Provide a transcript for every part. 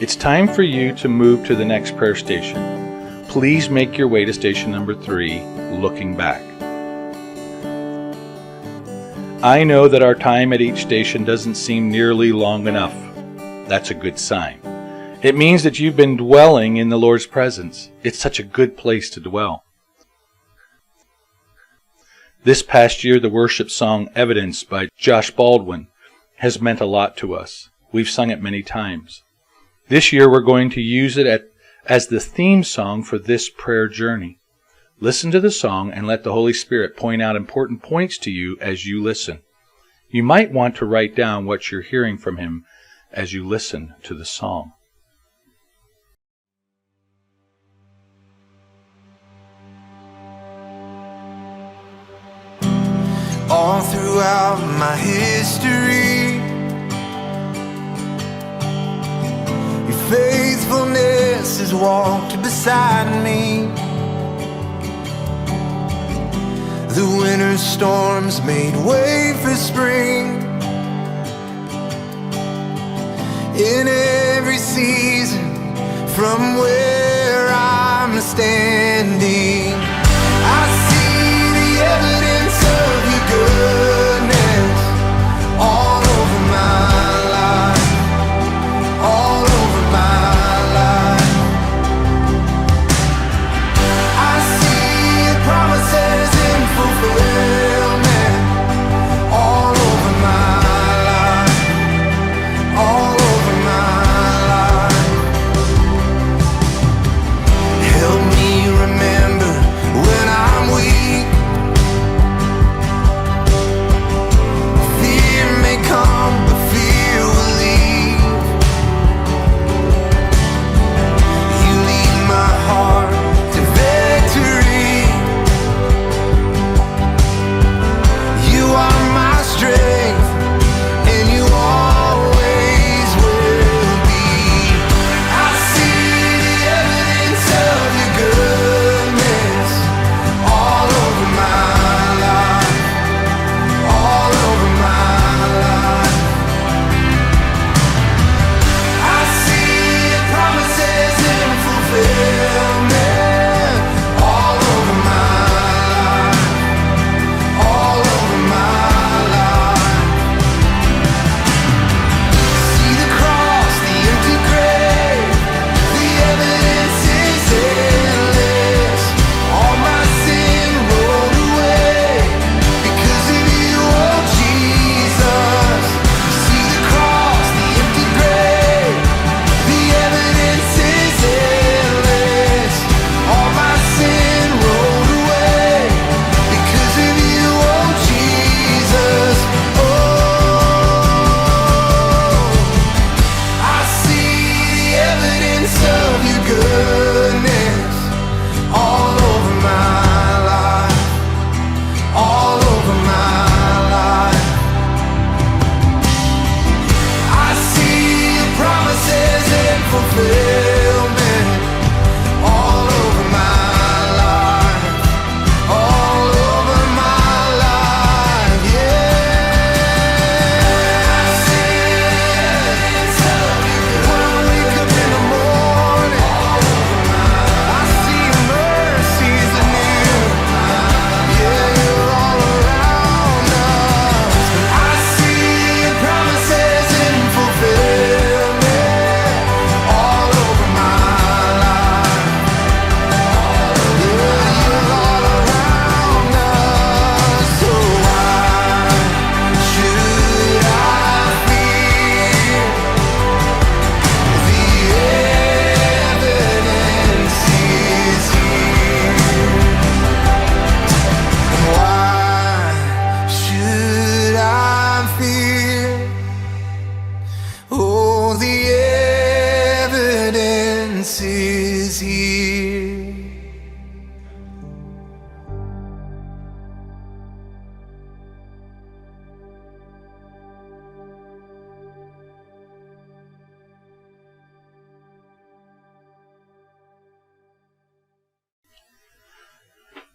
It's time for you to move to the next prayer station. Please make your way to station number 3, looking back. I know that our time at each station doesn't seem nearly long enough. That's a good sign. It means that you've been dwelling in the Lord's presence. It's such a good place to dwell. This past year, the worship song Evidence by Josh Baldwin has meant a lot to us. We've sung it many times. This year, we're going to use it as the theme song for this prayer journey. Listen to the song and let the Holy Spirit point out important points to you as you listen. You might want to write down what you're hearing from Him as you listen to the song. All throughout my history, your faithfulness has walked beside me. The winter storms made way for spring. In every season, from where I'm standing, I see the evidence of your goodness all over my life, all over my life. I see your promises in fulfillment all over my life, all over my life. Help me remember when I'm weak. Fear may come, but fear will leave. You lead my heart to victory. You are my strength, and you always will be. I see the evidence of your goodness all over my life, all over my life. I see your promises in fulfillment all over my life, all over my life. See the cross, the empty grave, the evidence is endless. All my sin rolled away because of you, oh Jesus. See the cross, the empty grave, the evidence is endless. All my sin rolled away because of you, oh Jesus. I see the evidence of your goodness all over my life, all over my life. I see your promises in fulfillment all over my life, all over my life, yeah. I see the evidence of your goodness. When I wake up in the morning, I see your mercies anew. Yeah, you're all around us. I see your promises in fulfillment all over my life. Yeah, you're all around us. So why should I fear? The evidence is here. Why should I fear? Oh, the evidence is here.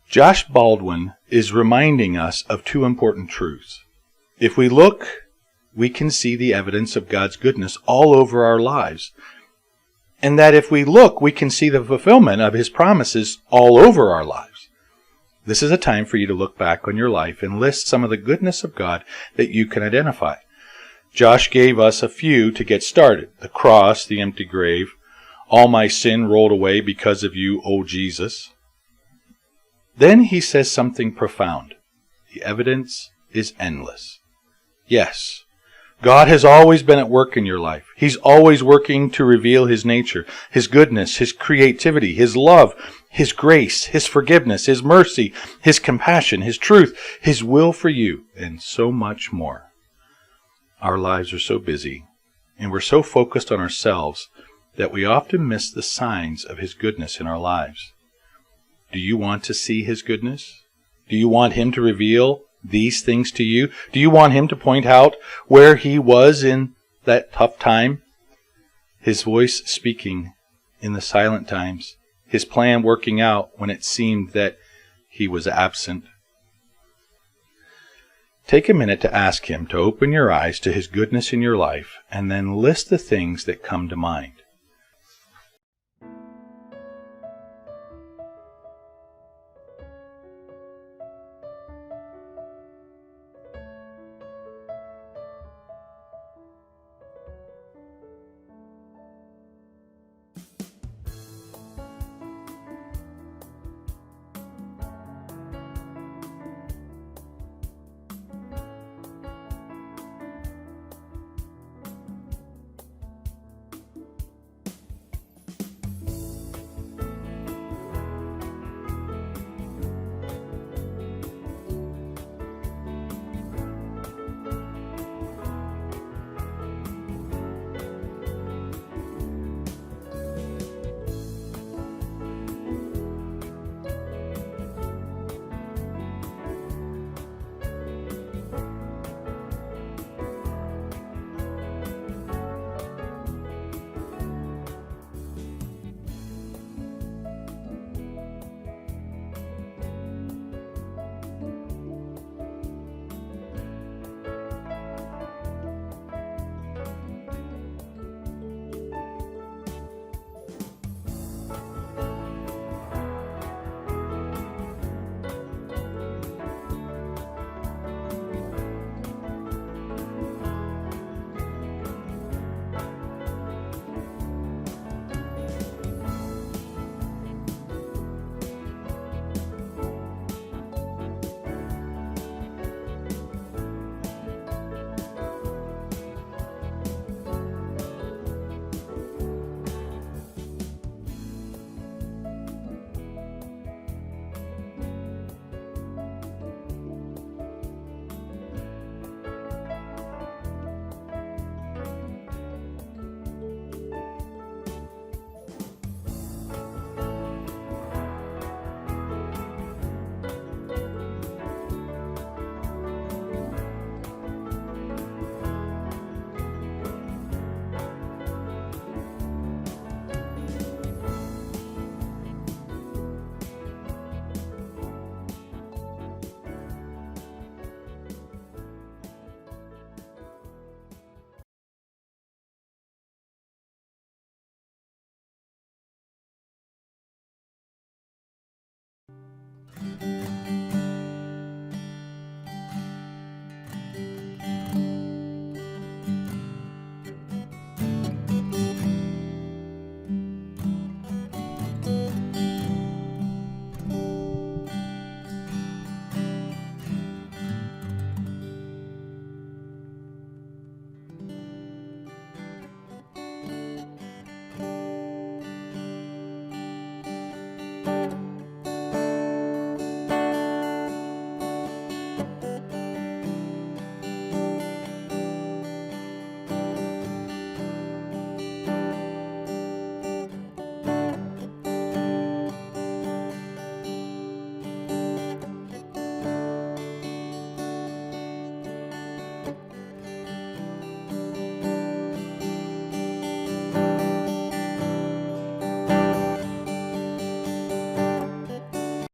Josh Baldwin is reminding us of two important truths. If we look, we can see the evidence of God's goodness all over our lives. and that if we look, we can see the fulfillment of his promises all over our lives. This is a time for you to look back on your life and list some of the goodness of God that you can identify. Josh gave us a few to get started. The cross, the empty grave, all my sin rolled away because of you, O Jesus. Then he says something profound. The evidence is endless. Yes, God has always been at work in your life. He's always working to reveal his nature, his goodness, his creativity, his love, his grace, his forgiveness, his mercy, his compassion, his truth, his will for you, and so much more. Our lives are so busy, and we're so focused on ourselves that we often miss the signs of his goodness in our lives. Do you want to see his goodness? Do you want him to reveal these things to you? Do you want him to point out where he was in that tough time? His voice speaking in the silent times, his plan working out when it seemed that he was absent. Take a minute to ask him to open your eyes to his goodness in your life, and then list the things that come to mind.